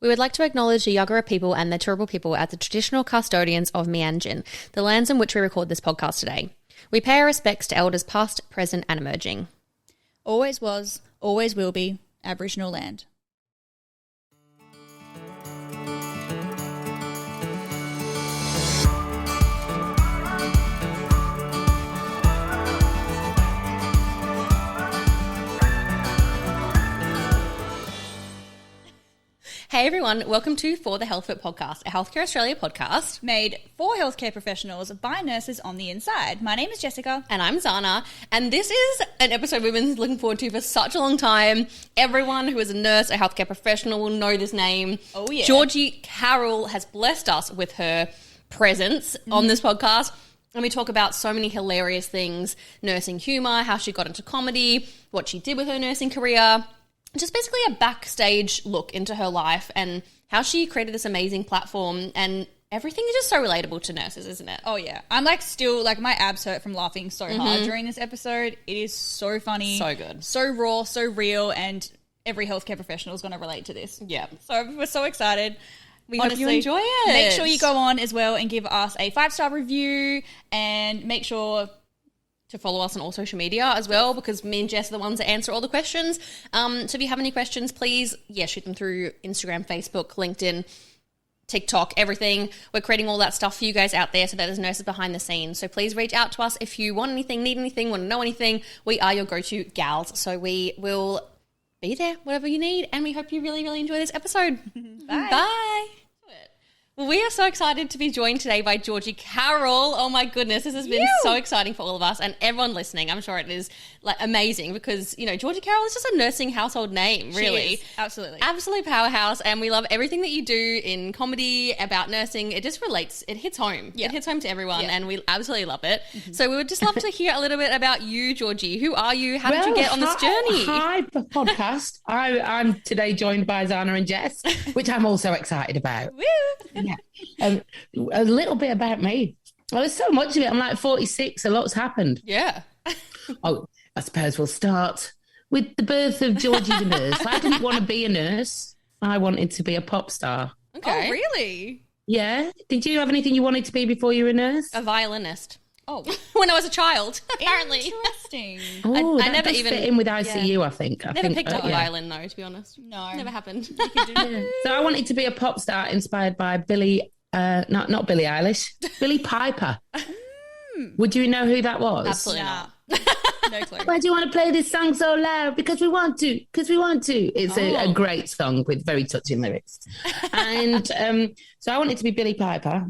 We would like to acknowledge the Yagara people and the Turrbal people as the traditional custodians of Mianjin, the lands in which we record this podcast today. We pay our respects to elders past, present and emerging. Always was, always will be Aboriginal land. Hey everyone, welcome to For the Health Fit podcast, a Healthcare Australia podcast. Made for healthcare professionals by nurses on the inside. My name is Jessica. And I'm Xana. And this is an episode we've been looking forward to for such a long time. Everyone who is a nurse, a healthcare professional will know this name. Oh yeah. Georgie Carroll has blessed us with her presence on this podcast. And we talk about so many hilarious things, nursing humour, how she got into comedy, what she did with her nursing career. Just basically a backstage look into her life and how she created this amazing platform, and everything is just so relatable to nurses, isn't it? Oh yeah. I'm still my abs hurt from laughing so hard during this episode. It is so funny. So good. So raw, so real, and every healthcare professional is going to relate to this. Yeah. So we're so excited. We hope you enjoy it. Make sure you go on as well and give us a 5-star review, and make sure to follow us on all social media as well, because me and Jess are the ones that answer all the questions. So if you have any questions, please, shoot them through Instagram, Facebook, LinkedIn, TikTok, everything. We're creating all that stuff for you guys out there so that there's nurses behind the scenes. So please reach out to us if you want anything, need anything, want to know anything. We are your go-to gals. So we will be there, whatever you need. And we hope you really, really enjoy this episode. Bye. Bye. Well, we are so excited to be joined today by Georgie Carroll. Oh my goodness, this has been so exciting for all of us and everyone listening. I'm sure it is amazing because, Georgie Carroll is just a nursing household name, really. She is. Absolutely. Absolute powerhouse, and we love everything that you do in comedy about nursing. It just relates, it hits home. Yeah. It hits home to everyone and we absolutely love it. So we would just love to hear a little bit about you, Georgie. Who are you? How did you get on this journey? Hi, podcast. I'm today joined by Xana and Jess, which I'm also excited about. Woo! Yeah. A little bit about me. Well, there's so much of it. I'm 46. A lot's happened. Yeah. I suppose we'll start with the birth of Georgie the nurse. I didn't want to be a nurse. I wanted to be a pop star. Okay. Oh, really? Yeah. Did you have anything you wanted to be before you were a nurse? A violinist. Oh, when I was a child, apparently. Interesting. Oh, I that never does even fit in with ICU, I think. Never picked up a violin, though, to be honest. No. Never happened. So I wanted to be a pop star inspired by Billie, not Billie Eilish, Billie Piper. Would you know who that was? Absolutely not. No clue. Why do you want to play this song so loud? Because we want to. It's a great song with very touching lyrics. And so I wanted to be Billie Piper.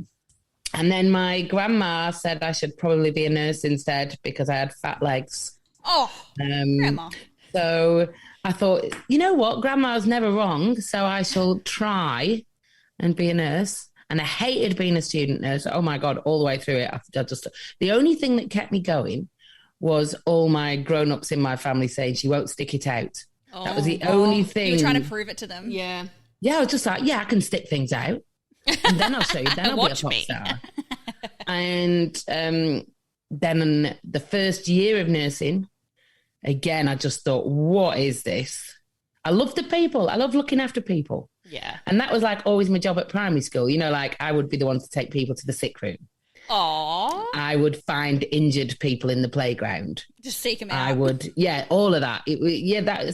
And then my grandma said I should probably be a nurse instead because I had fat legs. Oh, grandma. So I thought, you know what? Grandma's never wrong. So I shall try and be a nurse. And I hated being a student nurse. Oh, my God, all the way through it. The only thing that kept me going was all my grown-ups in my family saying she won't stick it out. That was the only thing. You were trying to prove it to them. Yeah. Yeah, I was just like, I can stick things out. And then I'll show you. Then I'll be a pop star. And then the first year of nursing, again, I just thought, what is this? I love the people. I love looking after people. Yeah. And that was always my job at primary school. I would be the one to take people to the sick room. Aww. I would find injured people in the playground. Just seek them out. I would, all of that.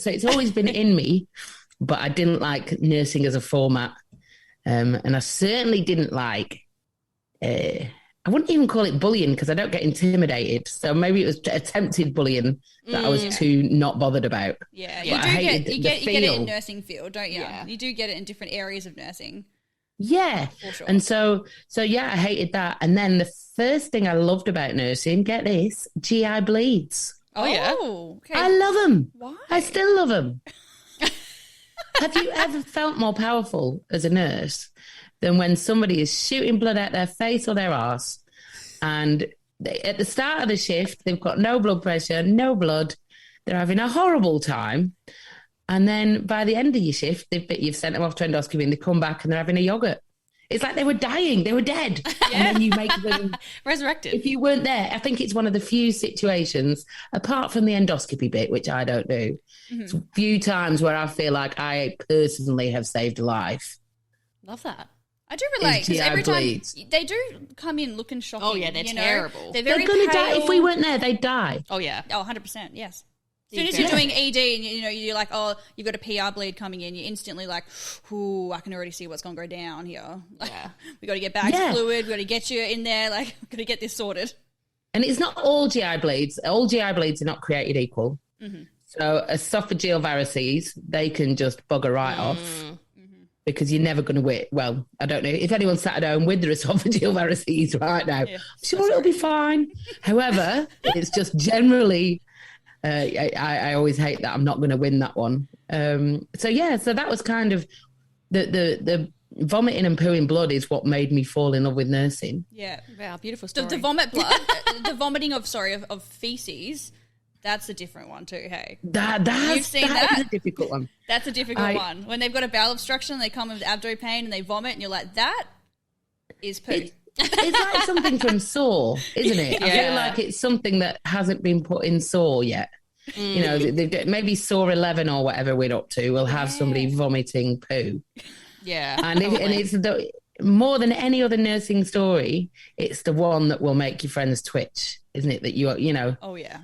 So it's always been in me, but I didn't like nursing as a format. And I certainly didn't like, I wouldn't even call it bullying because I don't get intimidated. So maybe it was attempted bullying that I was too not bothered about. Yeah, you get it in nursing field, don't you? Yeah. You do get it in different areas of nursing. Yeah. For sure. And so I hated that. And then the first thing I loved about nursing, get this, GI bleeds. Oh, yeah. Okay. I love them. Why? I still love them. Have you ever felt more powerful as a nurse than when somebody is shooting blood out their face or their arse, and at the start of the shift, they've got no blood pressure, no blood, they're having a horrible time, and then by the end of your shift, you've sent them off to endoscopy and they come back and they're having a yogurt. It's like they were dying, they were dead. Yeah. And then you make them resurrected. If you weren't there, I think it's one of the few situations, apart from the endoscopy bit, which I don't do, it's a few times where I feel like I personally have saved a life. Love that. I do relate, because GI every time bleeds. they do come in looking shocking. Oh, yeah, they're terrible. They're They're very going to pale. die. If we weren't there, they'd die. Oh, yeah. Oh, 100%, yes. As soon as you're doing ED and you're like, oh, you've got a PR bleed coming in, you're instantly like, ooh, I can already see what's going to go down here. Like, Yeah. we got to get back fluid, we got to get you in there, like, we got to get this sorted. And it's not all GI bleeds. All GI bleeds are not created equal. Mm-hmm. So esophageal varices, they can just bugger right off because you're never going to wait. Well, I don't know. If anyone's sat at home with their esophageal varices right now, I'm sure it'll be fine. However, it's just generally... I always hate that I'm not going to win that one. So that was kind of the vomiting and pooing blood is what made me fall in love with nursing. Yeah. Wow, beautiful story. The vomit blood, the vomiting of feces, that's a different one too, hey? You've seen that that? is a difficult one. That's a difficult one. When they've got a bowel obstruction, they come with abdo pain and they vomit and you're like, that is poo. It's like something from Saw, isn't it? I feel like it's something that hasn't been put in Saw yet. You know, maybe Saw 11 or whatever we're up to will have somebody vomiting poo. Yeah. And it's more than any other nursing story, it's the one that will make your friends twitch, isn't it? That you know. Oh, yeah.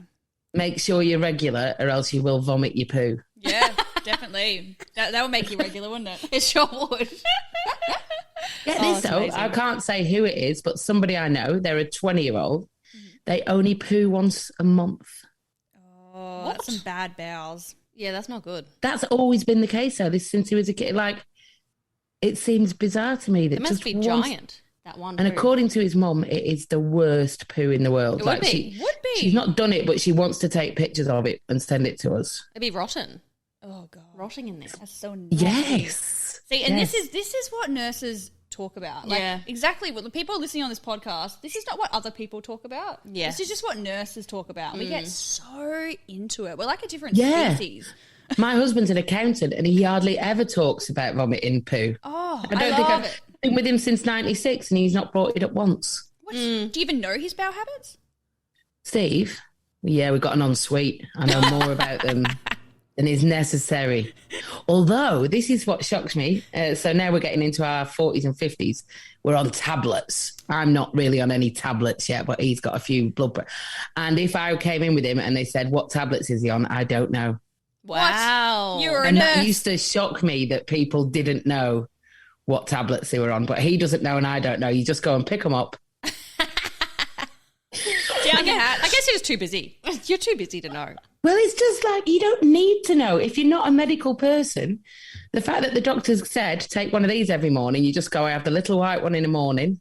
Make sure you're regular or else you will vomit your poo. Yeah, definitely. That would make you regular, wouldn't it? It sure would. Get this though, amazing. I can't say who it is, but somebody I know, they're a 20-year-old. They only poo once a month. Oh, that's some bad bowels. Yeah, that's not good. That's always been the case though, since he was a kid. Like, it seems bizarre to me that it must be giant, that one And poo. according to his mum, it is the worst poo in the world. It would be. She's not done it, but she wants to take pictures of it and send it to us. It'd be rotten. Oh, God. Rotting in there. That's so nasty. Yes. See, and this is what nurses talk about. Like, Yeah. exactly what the people listening on this podcast, this is not what other people talk about. Yeah. This is just what nurses talk about. And we get so into it. We're like a different Yeah. species. My husband's an accountant and he hardly ever talks about vomiting poo. Oh, I don't think love I've it. been with him since 96 and he's not brought it up once. Do you even know his bowel habits? Steve? Yeah, we've got an ensuite. I know more about them than is necessary. Although, this is what shocks me. So now we're getting into our 40s and 50s. We're on tablets. I'm not really on any tablets yet, but he's got a few blood. And if I came in with him and they said, what tablets is he on? I don't know. Wow. You're a And nurse. that used to shock me that people didn't know what tablets they were on. But he doesn't know and I don't know. You just go and pick them up. I guess he was too busy. You're too busy to know. Well, it's just like you don't need to know. If you're not a medical person, the fact that the doctors said take one of these every morning, you just go, I have the little white one in the morning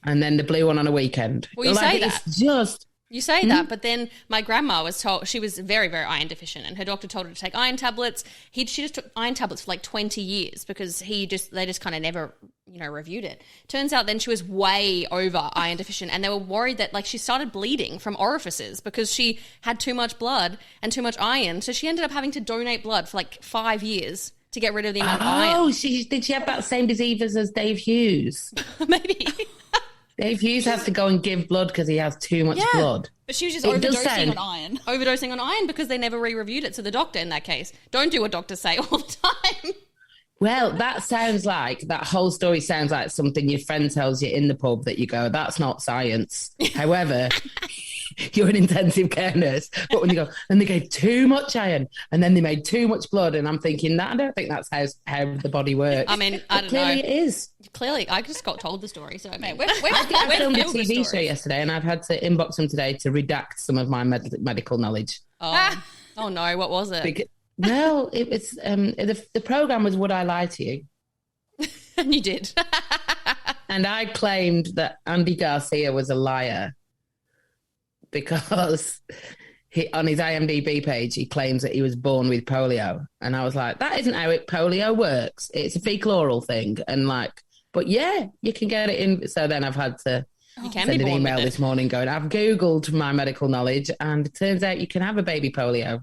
and then the blue one on a weekend. Well, you say that. It's just... You say that, but then my grandma was told, she was very, very iron deficient and her doctor told her to take iron tablets. She just took iron tablets for like 20 years because they just kind of never, reviewed it. Turns out then she was way over iron deficient and they were worried that like she started bleeding from orifices because she had too much blood and too much iron. So she ended up having to donate blood for like 5 years to get rid of the amount of iron. Oh, did she have that same disease as Dave Hughes? Maybe. Dave Hughes has to go and give blood because he has too much blood. But she was just It does overdosing sound- on iron. Overdosing on iron because they never re-reviewed it. So the doctor in that case, don't do what doctors say all the time. Well, that whole story sounds like something your friend tells you in the pub that you go, that's not science. However, you're an intensive care nurse. But when you go, and they gave too much iron and then they made too much blood. And I'm thinking, I don't think that's how the body works. I mean, I don't know. Clearly it is. Clearly, I just got told the story. So Mate, I filmed a TV show yesterday and I've had to inbox them today to redact some of my medical knowledge. Oh no, what was it? Well, it was the program was Would I Lie to You? And you did. And I claimed that Andy Garcia was a liar because on his IMDb page, he claims that he was born with polio. And I was like, that isn't how polio works. It's a fecal oral thing. And but yeah, you can get it in. So then I've had to send an email this morning going, I've Googled my medical knowledge and it turns out you can have a baby polio.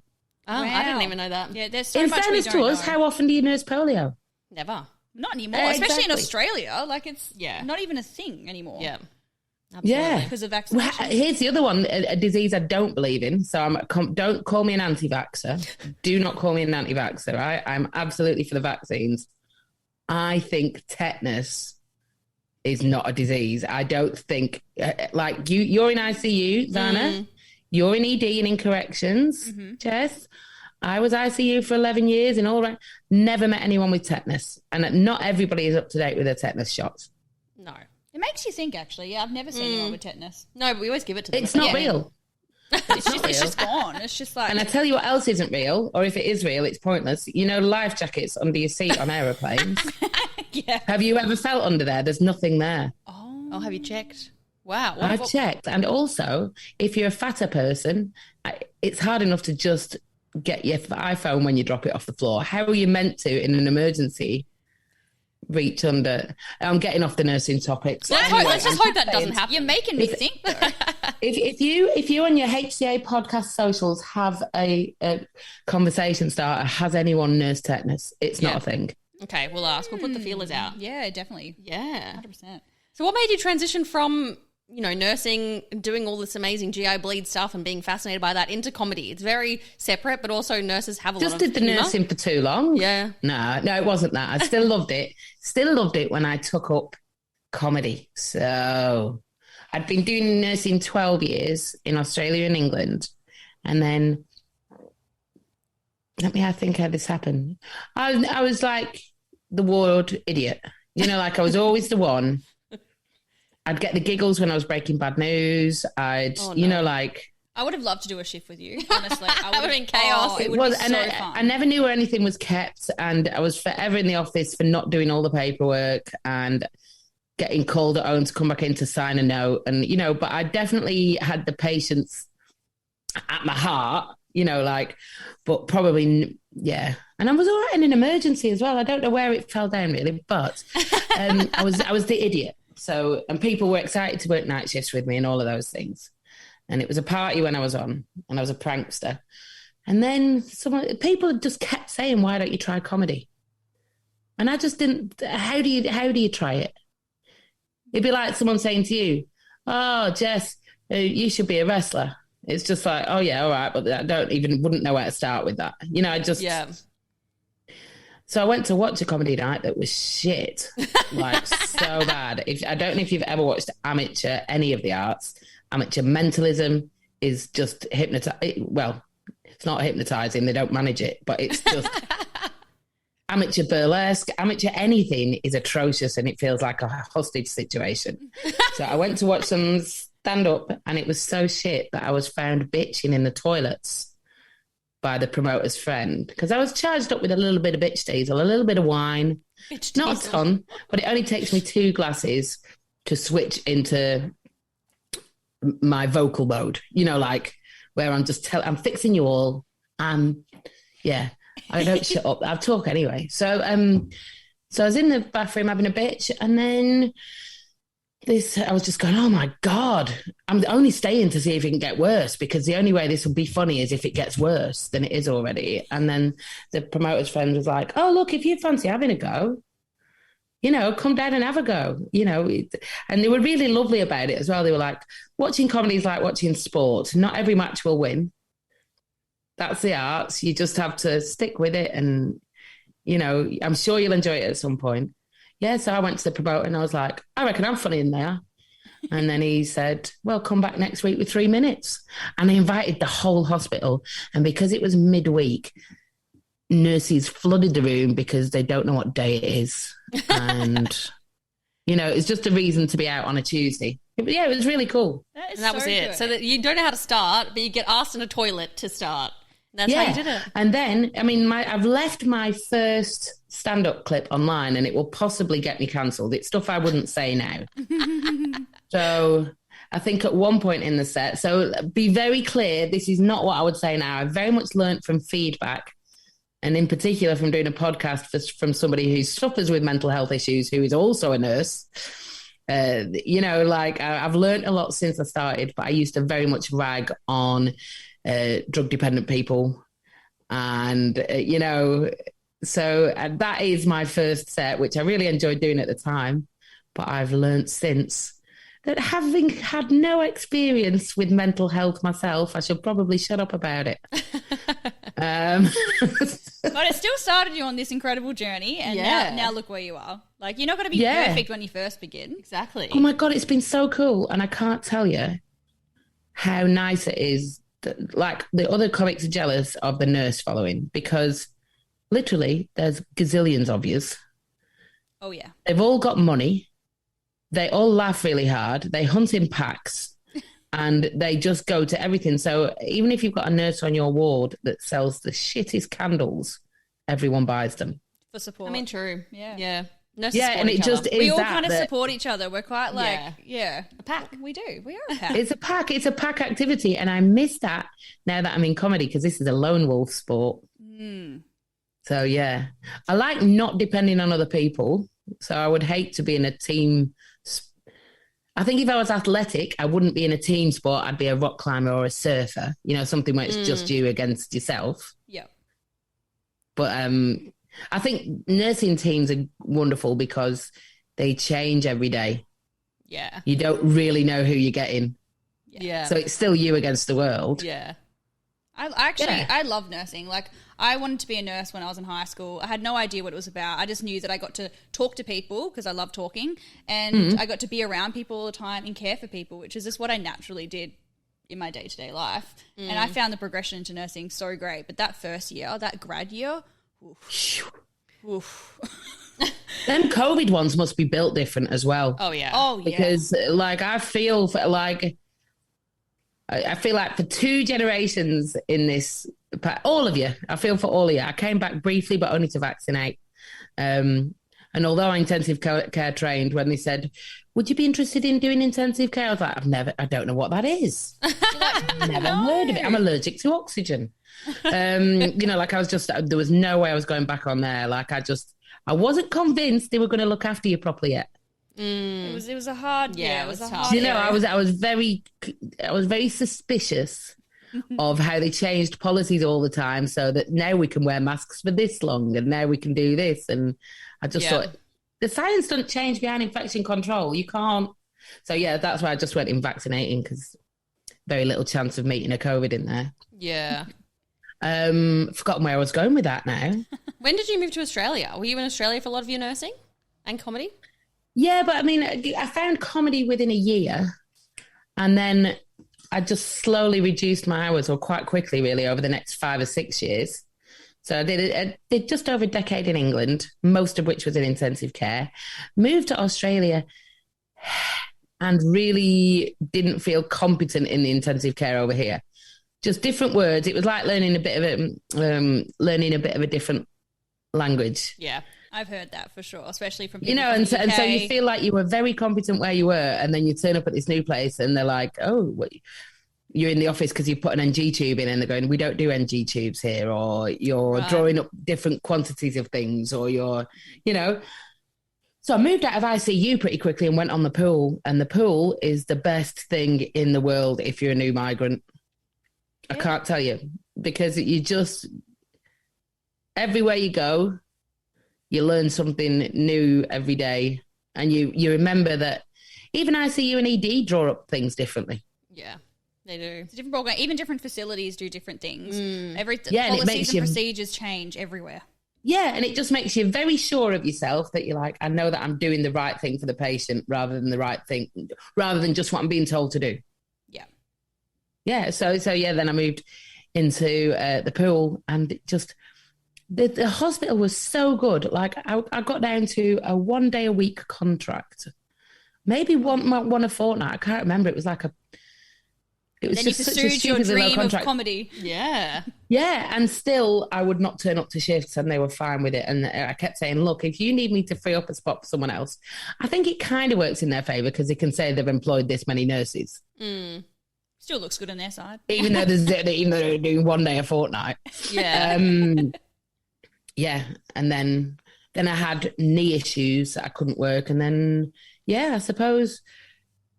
Oh, Wow. I didn't even know that. Yeah, there's so In much we fairness don't to us, know. how often do you nurse polio? Never. Not anymore, especially in Exactly. Australia. Like it's Yeah. not even a thing anymore. Yeah. Absolutely. Yeah. Because of Well, vaccination. here's the other one, a disease I don't believe in. So don't call me an anti-vaxxer. Do not call me an anti-vaxxer. I'm absolutely for the vaccines. I think tetanus is not a disease. I don't think, like you're in ICU, Xana. You're in ED and in corrections, Jess. I was ICU for 11 years and all right. Never met anyone with tetanus. And not everybody is up to date with their tetanus shots. No. It makes you think, actually. Yeah, I've never seen anyone with tetanus. No, but we always give it to them. It's not real. It's just gone. It's just like... And I tell you what else isn't real, or if it is real, it's pointless. You know, life jackets under your seat on aeroplanes. Yeah. Have you ever felt under there? There's nothing there. Oh, have you checked? Wow. I've checked. And also, if you're a fatter person, it's hard enough to just get your iPhone when you drop it off the floor. How are you meant to, in an emergency, reach under? I'm getting off the nursing topics. Let's just hope that doesn't happen. You're making me think, though. If you on your HCA podcast socials have a conversation starter, has anyone nursed tetanus? It's not a thing. Okay, we'll ask. We'll put the feelers out. Yeah, definitely. Yeah. 100%. So what made you transition from, nursing, doing all this amazing GI bleed stuff and being fascinated by that into comedy? It's very separate, but also nurses have a lot of Just did the humour. nursing for too long. Yeah. No, it wasn't that. I still loved it. Still loved it when I took up comedy. So I'd been doing nursing 12 years in Australia and England. And then, I think how this happened. I was like the ward idiot. Like I was always the one. I'd get the giggles when I was breaking bad news. I would have loved to do a shift with you, honestly. That would have been chaos. It would be so fun. I never knew where anything was kept, and I was forever in the office for not doing all the paperwork and getting called at home to come back in to sign a note. And, but I definitely had the patience at my heart, but probably, yeah. And I was all right in an emergency as well. I don't know where it fell down really, but I was the idiot. So, and people were excited to work night shifts with me and all of those things. And it was a party when I was on, and I was a prankster. And then people just kept saying, "Why don't you try comedy?" And I just didn't. How do you try it? It'd be like someone saying to you, "Oh, Jess, you should be a wrestler." It's just like, "Oh yeah, all right," but I wouldn't know where to start with that. So I went to watch a comedy night that was shit, like so bad. I don't know if you've ever watched amateur, any of the arts. Amateur mentalism is just well, it's not hypnotizing. They don't manage it, but it's just amateur burlesque, amateur anything is atrocious, and it feels like a hostage situation. So I went to watch some stand up, and it was so shit that I was found bitching in the toilets by the promoter's friend, because I was charged up with a little bit of bitch diesel, a little bit of wine, not a ton, but it only takes me 2 glasses to switch into my vocal mode, like where I'm just I'm fixing you all. Yeah, I don't shut up. I talk anyway. So I was in the bathroom having a bitch, and then I was just going, oh my God, I'm only staying to see if it can get worse, because the only way this will be funny is if it gets worse than it is already. And then the promoter's friend was like, oh, look, if you fancy having a go, come down and have a go, and they were really lovely about it as well. They were like, watching comedy is like watching sport. Not every match will win. That's the arts. You just have to stick with it. And, I'm sure you'll enjoy it at some point. Yeah, so I went to the promoter and I was like, I reckon I'm funny in there. And then he said, well, come back next week with 3 minutes. And they invited the whole hospital. And because it was midweek, nurses flooded the room because they don't know what day it is. And, it's just a reason to be out on a Tuesday. But yeah, it was really cool. That was it. So that you don't know how to start, but you get asked in a toilet to start. That's how you did it. And then, I've left my first stand-up clip online, and it will possibly get me cancelled. It's stuff I wouldn't say now. So I think at one point in the set, so be very clear, this is not what I would say now. I've very much learnt from feedback, and in particular from doing a podcast from somebody who suffers with mental health issues, who is also a nurse. I've learnt a lot since I started, but I used to very much rag on drug-dependent people. And, so that is my first set, which I really enjoyed doing at the time. But I've learnt since that, having had no experience with mental health myself, I should probably shut up about it. Um, But it still started you on this incredible journey, and now look where you are. Like, you're not going to be perfect when you first begin. Exactly. oh my God, it's been so cool. And I can't tell you how nice it is. Like, the other comics are jealous of the nurse following because literally there's gazillions of yous. Oh, yeah. They've all got money. They all laugh really hard. They hunt in packs. And they just go to everything. So even if you've got a nurse on your ward that sells the shittest candles, everyone buys them. For support. I mean, true. Yeah. Nurses Yeah, support and it each just other. is We all that kind of support each other. We're quite like, a pack. We do. We are a pack. It's a pack. It's a pack activity. And I miss that now that I'm in comedy because this is a lone wolf sport. So, yeah. I like not depending on other people. So I would hate to be in a team. I think if I was athletic, I wouldn't be in a team sport. I'd be a rock climber or a surfer, something where it's just you against yourself. Yeah. But I think nursing teams are wonderful because they change every day. Yeah. You don't really know who you're getting. Yeah. So it's still you against the world. Yeah. I love nursing. Like, I wanted to be a nurse when I was in high school. I had no idea what it was about. I just knew that I got to talk to people because I love talking, and I got to be around people all the time and care for people, which is just what I naturally did in my day-to-day life. And I found the progression into nursing so great. But that first year, that grad year, oof. Them COVID ones must be built different as well. Oh, yeah. Oh, yeah. Because, like, I feel like for 2 generations in this, all of you, I feel for all of you. I came back briefly, but only to vaccinate. And although I intensive care trained, when they said, would you be interested in doing intensive care? I was like, I don't know what that is. I've never heard of it. I'm allergic to oxygen. Like I was just, there was no way I was going back on there. Like I wasn't convinced they were going to look after you properly yet. It was a hard it was was a tough. hard year. I was very suspicious of how they changed policies all the time so that now we can wear masks for this long and now we can do this. And I just thought the science doesn't change behind infection control. You can't. So yeah, that's why I just went in vaccinating because very little chance of meeting a COVID in there. Yeah. Forgotten where I was going with that now. When did you move to Australia? Were you in Australia for a lot of your nursing and comedy? Yeah, but I mean, I found comedy within a year and then I just slowly reduced my hours, or quite quickly, really, over the next 5 or 6 years. So I did just over a decade in England, most of which was in intensive care, moved to Australia and really didn't feel competent in the intensive care over here. Just different words. It was like learning a bit of a different language. Yeah. I've heard that for sure, especially from people and from the so UK. you feel like you were very competent where you were, and then you turn up at this new place and they're like, oh, what, you're in the office because you put an NG tube in, and they're going, we don't do NG tubes here, or you're drawing up different quantities of things, or So I moved out of ICU pretty quickly and went on the pool, and the pool is the best thing in the world if you're a new migrant. Yeah. I can't tell you, because you just, everywhere you go, you learn something new every day, and you remember that even ICU and ED draw up things differently. Yeah, they do. It's a different program. Even different facilities do different things. Policies and procedures change everywhere. Yeah, and it just makes you very sure of yourself that you're like, I know that I'm doing the right thing for the patient rather than just what I'm being told to do. Yeah. Yeah, so then I moved into the pool, and it just... The hospital was so good. Like I got down to a 1 day a week contract, maybe one a fortnight. I can't remember. It was like it was then just you such a pursued your stupid little dream of contract. comedy. Yeah, yeah, and still I would not turn up to shifts, and they were fine with it. And I kept saying, "Look, if you need me to free up a spot for someone else, I think it kind of works in their favour because they can say they've employed this many nurses." Still looks good on their side, even though they're doing 1 day a fortnight. Yeah. Yeah, and then I had knee issues. I couldn't work. And then, I suppose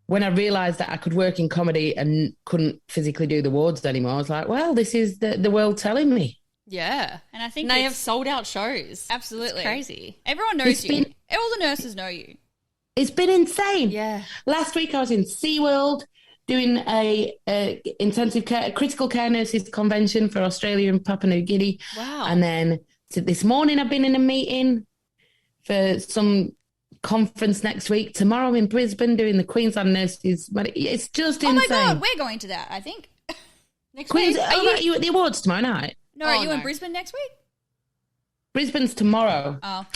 when I realised that I could work in comedy and couldn't physically do the wards anymore, I was like, well, this is the world telling me. Yeah. And I think they have sold out shows. Absolutely. It's crazy. Everyone knows you. All the nurses know you. It's been insane. Yeah. Last week I was in SeaWorld. doing a intensive care, critical care nurses convention for Australia and Papua New Guinea. Wow. And then this morning I've been in a meeting for some conference next week. Tomorrow I'm in Brisbane doing the Queensland nurses. It's just insane. Oh my God, we're going to that, I think. Next week. Are you at the awards tomorrow night? No, are you in Brisbane next week? Brisbane's tomorrow. Oh,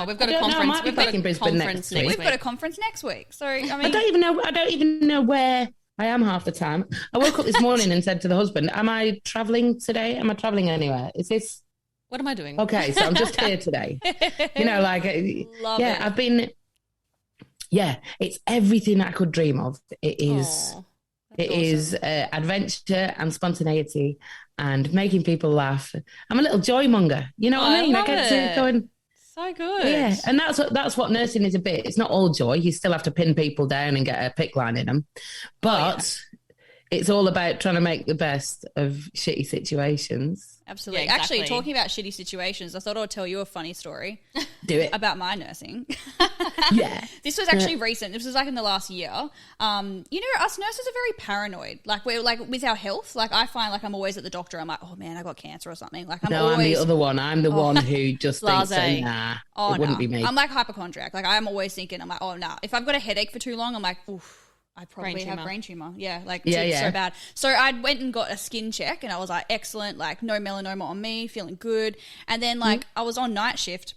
we've got a I conference. might be We've got back in a Brisbane conference next week. next we've got a conference next week. So, I mean... I don't even know where I am half the time. I woke up this morning and said to the husband, am I travelling today? Am I travelling anywhere? Is this... What am I doing? Okay, so I'm just here today. You know, like... Love it. I've been... Yeah, it's everything I could dream of. It is... Aw, It awesome. is adventure and spontaneity and making people laugh. I'm a little joy monger. You know what I mean? I love get it. to go and... So good. Yeah, and that's what nursing is a bit. It's not all joy. You still have to pin people down and get a pick line in them. But it's all about trying to make the best of shitty situations. Absolutely. Yeah, exactly. Actually, talking about shitty situations, I thought I'd tell you a funny story Do it. about my nursing. Yeah. This was actually recent. This was like in the last year. You know, us nurses are very paranoid. Like we're like with our health. Like I find like I'm always at the doctor. I'm like, oh man, I got cancer or something. Like I'm I'm the other one. I'm the one who just thinks, Blasé. nah, Oh, it wouldn't no. be me. I'm like hypochondriac. Like I'm always thinking, I'm like, oh no. If I've got a headache for too long, I'm like, oof. I probably Brain have tumour. brain tumor. Yeah, like Yeah, it's yeah. so bad. So I went and got a skin check and I was like, excellent, like no melanoma on me, feeling good. And then like I was on night shift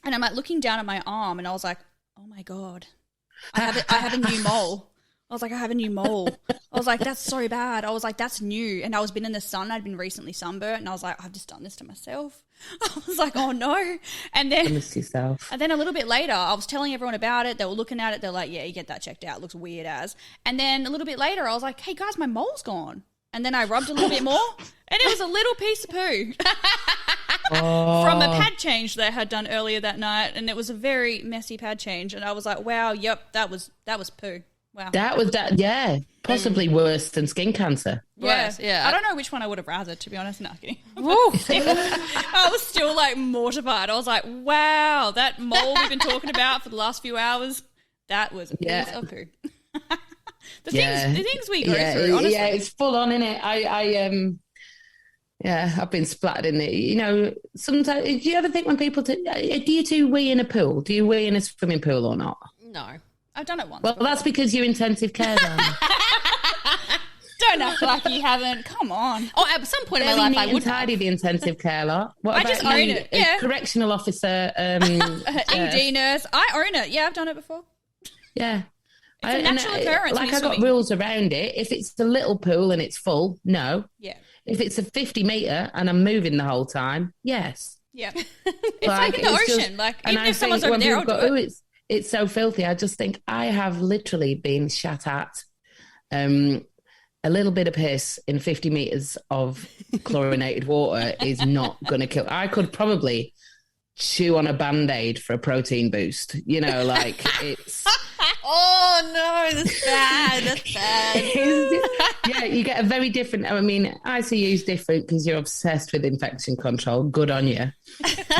and I'm like looking down at my arm and I was like, oh my God, I have a new mole. I was like, I have a new mole. I was like, that's so bad. I was like, that's new. And I was been in the sun. I'd been recently sunburnt and I was like, I've just done this to myself. I was like, oh no. And then Miss yourself. a little bit later, I was telling everyone about it. They were looking at it. They're like, yeah, you get that checked out. It looks weird as. And then a little bit later, I was like, hey guys, my mole's gone. And then I rubbed a little bit more and it was a little piece of poo from a pad change they had done earlier that night. And it was a very messy pad change. And I was like, wow, yep, that was poo. Wow. That was that. Yeah, possibly worse than skin cancer. Worse, yeah. I don't know which one I would have rathered, to be honest. No, kidding. I was still like mortified. I was like, wow, that mole we've been talking about for the last few hours, that was a piece of poo. The things we go through, honestly. Yeah, it's full on, isn't it? I've been splattered in it. You know, sometimes, do you ever think when people, do you two wee in a pool? Do you wee in a swimming pool or not? No. I've done it once. Well, that's because you're intensive care. Don't act like you haven't. Come on. Oh, at some point in my Very life, neat I and would tidy the intensive care lot. What I about just you, own it, yeah. correctional officer? ED nurse. I own it. Yeah, I've done it before. Yeah. It's a natural occurrence. Like when I you're got swimming. rules around it. If it's a little pool and it's full, no. Yeah. If it's a 50 metre and I'm moving the whole time, yes. Yeah. It's like in the it's ocean. Like, and even I if someone's think over when there, I'll people do go, it. oh, it's so filthy. I just think I have literally been shat at. A little bit of piss in 50 metres of chlorinated water is not going to kill. I could probably chew on a Band-Aid for a protein boost. You know, like it's... Oh, no, that's bad. That's bad. Yeah, you get a very different... I mean, ICU is different because you're obsessed with infection control. Good on you.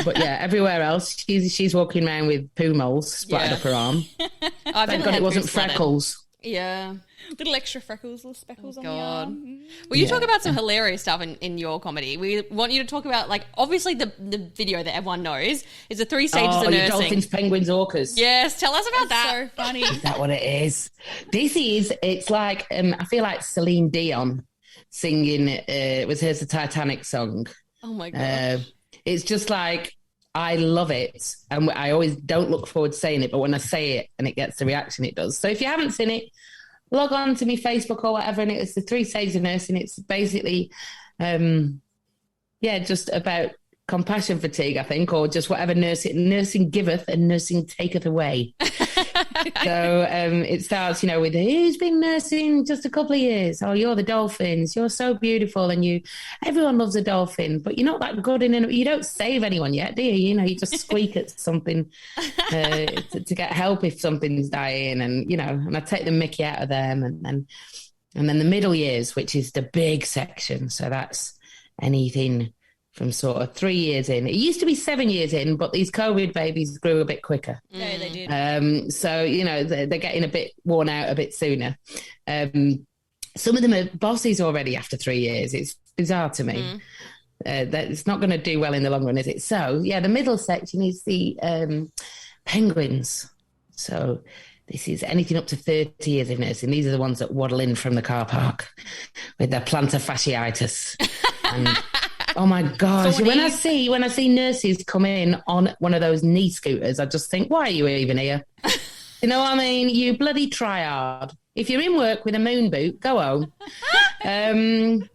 But yeah, everywhere else, she's walking around with poo moles splattered up her arm. Thank God it wasn't freckles. Yeah. Little extra freckles, little speckles on the arm. Well, you talk about some hilarious stuff in your comedy. We want you to talk about, like, obviously the video that everyone knows is the 3 stages of your nursing. dolphins, penguins, orcas. Yes, tell us about that. So funny. Is that what it is? It's like, I feel like Celine Dion singing, it was Here's the Titanic song. Oh, my God. It's just like, I love it. And I always don't look forward to saying it, but when I say it and it gets the reaction it does. So if you haven't seen it, log on to me Facebook or whatever, and it's the 3 stages of nursing. It's basically, just about compassion fatigue, I think, or just whatever nursing giveth and nursing taketh away. So it starts, with who's been nursing just a couple of years. Oh, you're the dolphins. You're so beautiful, and everyone loves a dolphin, but you're not that good in it. You don't save anyone yet, do you? You just squeak at something to get help if something's dying, and I take the mickey out of them, and then the middle years, which is the big section. So that's anything from sort of 3 years in. It used to be 7 years in, but these COVID babies grew a bit quicker. Yeah, they did. So, they're getting a bit worn out a bit sooner. Some of them are bosses already after 3 years. It's bizarre to me. That it's not going to do well in the long run, is it? So, yeah, the middle section is the penguins. So this is anything up to 30 years of nursing. These are the ones that waddle in from the car park with their plantar fasciitis. And, oh my gosh! When I see nurses come in on one of those knee scooters, I just think, why are you even here? You know what I mean? You bloody try hard. If you're in work with a moon boot, go home.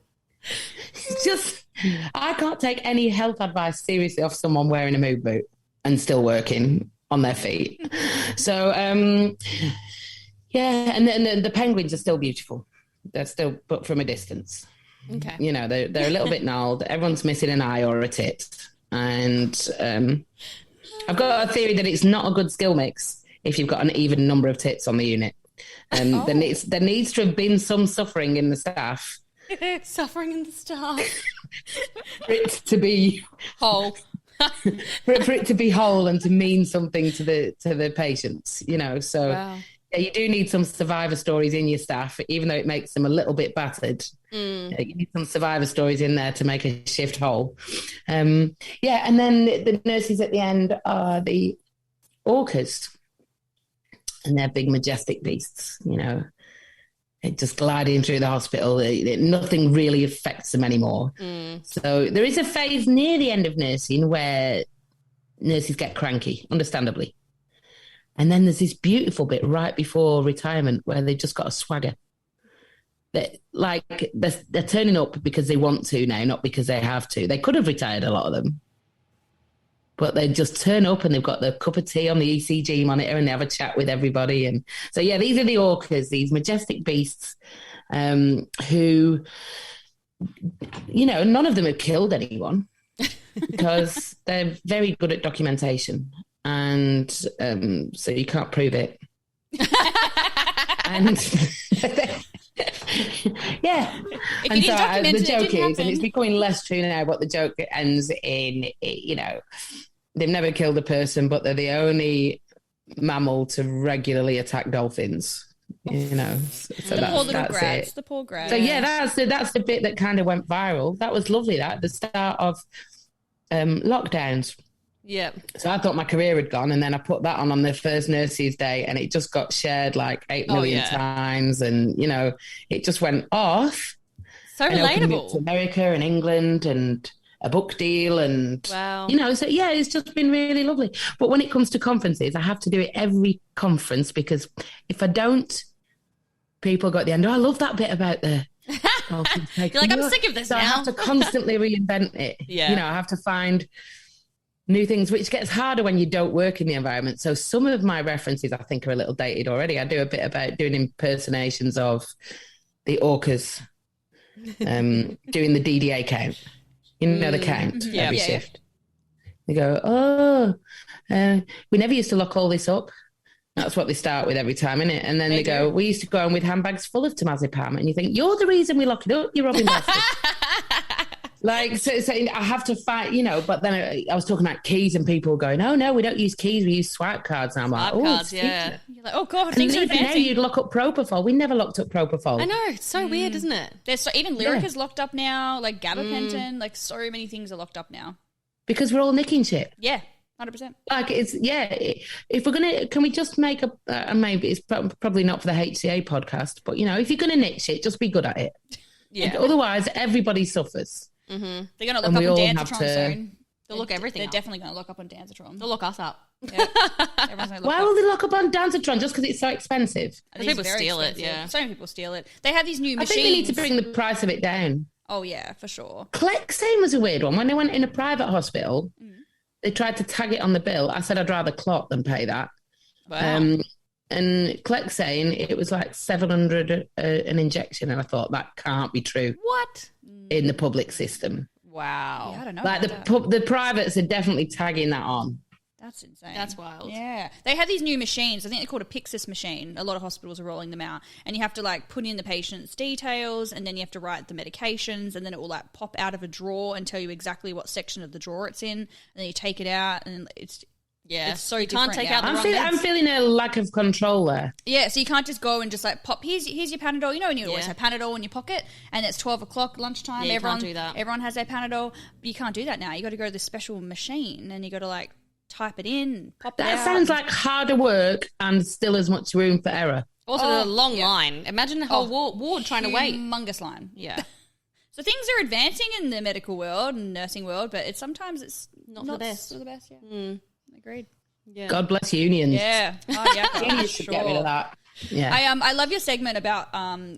Just, I can't take any health advice seriously off someone wearing a moon boot and still working on their feet. So, yeah, and then the penguins are still beautiful. They're still, but from a distance. Okay. They're a little bit gnarled. Everyone's missing an eye or a tit. And I've got a theory that it's not a good skill mix if you've got an even number of tits on the unit. There needs to have been some suffering in the staff. Suffering in the staff. For it to be whole. for it to be whole and to mean something to the patients, So wow. Yeah, you do need some survivor stories in your staff, even though it makes them a little bit battered. You need some survivor stories in there to make a shift whole. And then the nurses at the end are the orcas, and they're big, majestic beasts. Just gliding through the hospital. Nothing really affects them anymore. So there is a phase near the end of nursing where nurses get cranky, understandably. And then there's this beautiful bit right before retirement where they've just got a swagger. They're turning up because they want to now, not because they have to. They could have retired, a lot of them. But they just turn up and they've got their cup of tea on the ECG monitor and they have a chat with everybody. And so, yeah, these are the orcas, these majestic beasts who, none of them have killed anyone because they're very good at documentation. And so you can't prove it. And yeah. And so the joke is, and it's becoming less true now, but the joke ends in, they've never killed a person, but they're the only mammal to regularly attack dolphins. So the poor little grats. The poor grats. So yeah, that's the bit that kind of went viral. That was lovely. That at the start of lockdowns. Yeah. So I thought my career had gone, and then I put that on the first Nurses Day, and it just got shared like 8 million times, and it just went off. So relatable. To America and England and a book deal, and wow. So yeah, it's just been really lovely. But when it comes to conferences, I have to do it every conference, because if I don't, people go at the end, I love that bit about the You're like, I'm sick of this now. I have to constantly reinvent it. Yeah. I have to find new things, which gets harder when you don't work in the environment. So some of my references, I think, are a little dated already. I do a bit about doing impersonations of the orcas, doing the DDA count. The count every shift. They go, we never used to lock all this up. That's what they start with every time, isn't it? And then they go, we used to go on with handbags full of temazepam. And you think, you're the reason we lock it up, you robbing bastard. So I have to fight, but then I was talking about keys and people going, oh, no, we don't use keys, we use swipe cards. And I'm like, cards, yeah. You're like, oh, God, things are fancy. Now you'd lock up propofol. We never locked up propofol. I know, it's so weird, isn't it? There's even Lyrica's locked up now, like gabapentin, like so many things are locked up now. Because we're all nicking shit. Yeah. 100%. Like if we're gonna, can we just make maybe it's probably not for the HCA podcast, but if you're gonna nick shit, just be good at it. Yeah. Otherwise, everybody suffers. Mm-hmm. They're gonna look up on Danzatron soon. They'll look everything. They're up. Definitely gonna look up on Danzatron. They'll look us up. Yep. Everyone's gonna look Why will they look up on Danzatron? Just because it's so expensive? People steal it. Yeah. So many people steal it. They have these new machines. I think they need to bring the price of it down. Oh yeah, for sure. Clexane was a weird one. When they went in a private hospital. They tried to tag it on the bill. I said I'd rather clot than pay that. Wow. And Clexane, it was like $700 an injection, and I thought that can't be true. What? In the public system? Wow. Yeah, I don't know. Like the privates are definitely tagging that on. That's insane. That's wild. Yeah. They have these new machines. I think they're called a Pyxis machine. A lot of hospitals are rolling them out. And you have to, like, put in the patient's details, and then you have to write the medications, and then it will, like, pop out of a drawer and tell you exactly what section of the drawer it's in. And then you take it out, and it's so you can't take out the I'm, wrong I'm feeling a lack of control there. Yeah, so you can't just go and just, like, pop, here's your Panadol. You know when you always have Panadol in your pocket, and it's 12 o'clock lunchtime. Yeah, you everyone, can't do that. Everyone has their Panadol. But you can't do that now. You got to go to this special machine, and you got to, like, type it in, pop it out. That sounds like harder work and still as much room for error. Also, there's a long line. Imagine the whole ward trying to wait. Humongous line. Yeah. So things are advancing in the medical world and nursing world, but sometimes it's Not the best. For the best, yeah. Agreed. Yeah. God bless unions. Yeah. Oh, yeah. Unions should get rid of that. Yeah. I love your segment about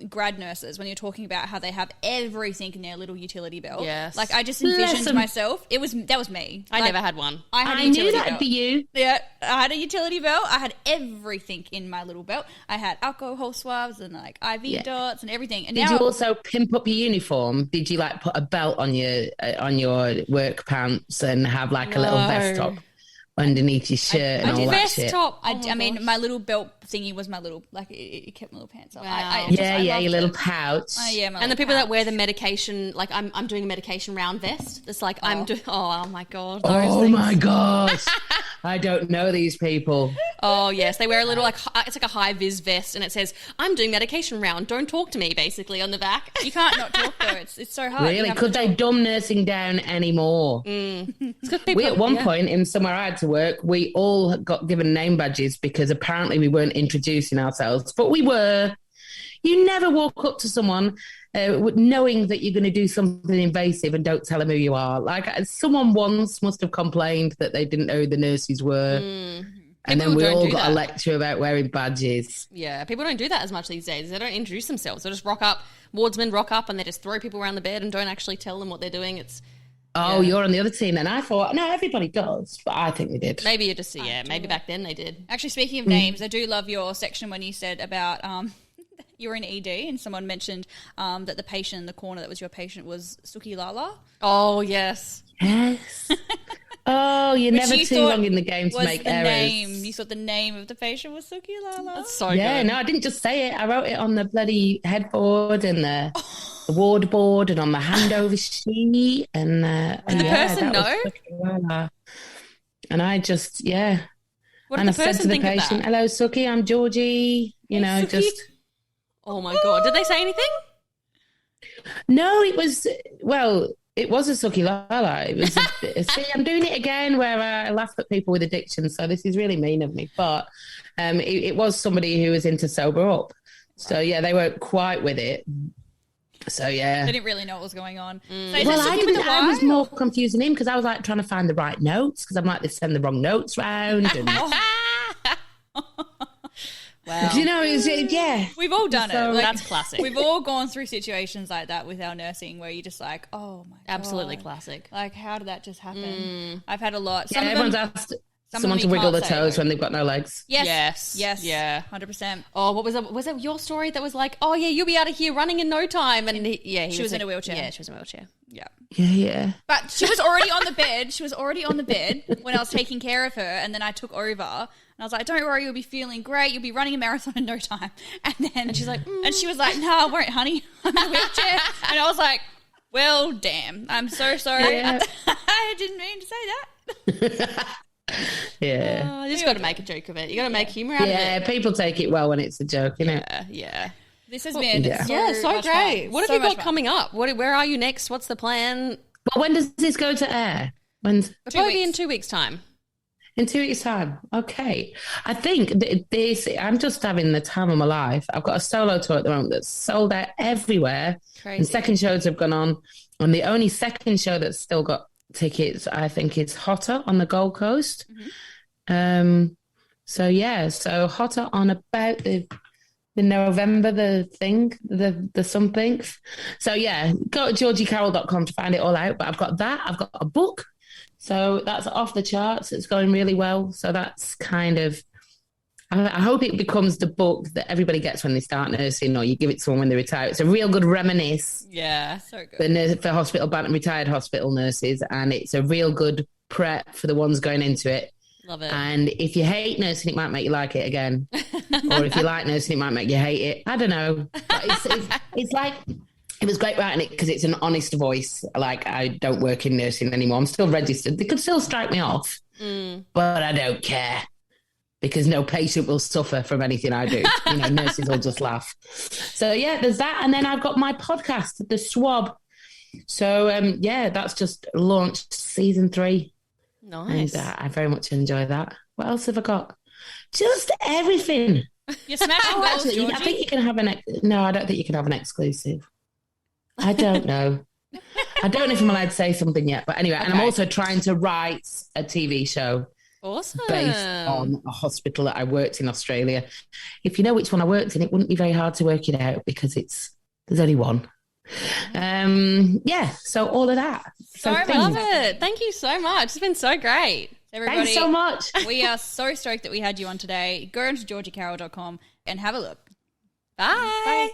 grad nurses when you're talking about how they have everything in their little utility belt. Yes. Like, I just envisioned myself. That was me. I Like, never had one. I had a I utility knew that'd belt. be you. Yeah, I had a utility belt. I had everything in my little belt. I had alcohol swabs and, like, IV dots and everything. And Did now you also pimp up your uniform? Did you, like, put a belt on your work pants and have, like, a little vest top underneath your shirt and all that vest shit? top. I mean, my little belt thingy was my little, like, it kept my little pants up. Wow. I Your loved little it. pouch. Yeah, my And the little people that pouch. wear the medication, like I'm doing a medication round vest. It's like I'm doing. Oh my god. those Oh things. my gosh. I don't know these people. Oh yes, they wear a little it's like a high vis vest, and it says I'm doing medication round. Don't talk to me, basically on the back. You can't not talk though. It's so hard. You Really? have Could to they talk. dumb nursing down anymore? We at one point in somewhere I had to work, we all got given name badges because apparently we weren't introducing ourselves, but we were. You never walk up to someone knowing that you're going to do something invasive and don't tell them who you are. Like, someone once must have complained that they didn't know who the nurses were. And People then we don't all do got that. a lecture about wearing badges. Yeah, people don't do that as much these days. They don't introduce themselves. They just rock up. Wardsmen rock up and they just throw people around the bed and don't actually tell them what they're doing. It's Oh, you're on the other team. And I thought, no, everybody does, but I think they did. maybe you just maybe back then they did. Actually, speaking of names, I do love your section when you said about you were in ED and someone mentioned that the patient in the corner that was your patient was Suki Lala. Oh yes. Yes. Oh, you're Which never you too thought long in the game to was make the errors. name. You thought the name of the patient was Suki Lala. That's so Yeah, good. no, I didn't just say it. I wrote it on the bloody headboard and the ward board and on the handover sheet. And Did the person that was know? fucking well. And I just, yeah. What And did the I said person to the think of patient, that? hello, Suki, I'm Georgie. You know, Suki. just... Oh my god. Did they say anything? No, it was, well, it was a Suki Lala. It was, see, I'm doing it again where I laugh at people with addiction, so this is really mean of me. But it was somebody who was into sober up. So, yeah, they weren't quite with it. So, yeah. They didn't really know what was going on. So is Well, it I Suki with didn't. a I was Y? more confused than him because I was like trying to find the right notes because I'm like, they send the wrong notes round. And, Wow. you know, yeah. We've all done So it. Like, that's classic. We've all gone through situations like that with our nursing where you're just like, oh my God. Absolutely classic. Like, how did that just happen? I've had a lot. Yeah, Some of everyone's them, asked some someone of to them you wiggle can't their say, toes though. when they've got no legs. Yes. Yeah. 100%. Oh, what was that? Was that your story that was like, oh yeah, you'll be out of here running in no time? And She was in a wheelchair. Yeah, she was in a wheelchair. Yeah. Yeah. But she was already on the bed. She was already on the bed when I was taking care of her, and then I took over. And I was like, don't worry, you'll be feeling great. You'll be running a marathon in no time. And she's like, and she was like, no, I won't, honey. I'm in a wheelchair. And I was like, well, damn. I'm so sorry. Yeah. I didn't mean to say that. Yeah. Oh, you just got to make a joke of it. You got to make humor out of Yeah, it. people take it well when it's a joke, innit? Yeah. This has been Yeah. so, So much great. fun. What have So you much got fun. coming up? Where are you next? What's the plan? Well, when does this go to air? When's It'll probably be in weeks. 2 weeks' time. in 2 weeks' time? Okay. I think I'm just having the time of my life. I've got a solo tour at the moment that's sold out everywhere. Crazy. And second shows have gone on. And the only second show that's still got tickets, I think, is Hotter on the Gold Coast. So Hotter on about the November, the something. So yeah, go to georgiecarroll.com to find it all out. But I've got that. I've got a book. So that's off the charts. It's going really well. So that's kind of, I hope it becomes the book that everybody gets when they start nursing, or you give it to someone when they retire. It's a real good reminisce Yeah. So good. for retired hospital nurses, and it's a real good prep for the ones going into it. Love it. And if you hate nursing, it might make you like it again. Or if you like nursing, it might make you hate it. I don't know. But it's like, it was great writing it because it's an honest voice. Like, I don't work in nursing anymore. I'm still registered. They could still strike me off, but I don't care because no patient will suffer from anything I do. You know, nurses will just laugh. So, yeah, there's that. And then I've got my podcast, The Swab. So, that's just launched season 3. Nice. And I very much enjoy that. What else have I got? Just everything. You're smashing goals, Actually, Georgie. I think you can have no, I don't think you can have an exclusive. I don't know. I don't know if I'm allowed to say something yet. But anyway, and I'm also trying to write a TV show Awesome. based on a hospital that I worked in Australia. If you know which one I worked in, it wouldn't be very hard to work it out because there's only one. So all of that. So love it. Thank you so much. It's been so great. Everybody, Thanks so much. We are so stoked that we had you on today. Go into georgiecarroll.com and have a look. Bye. Bye.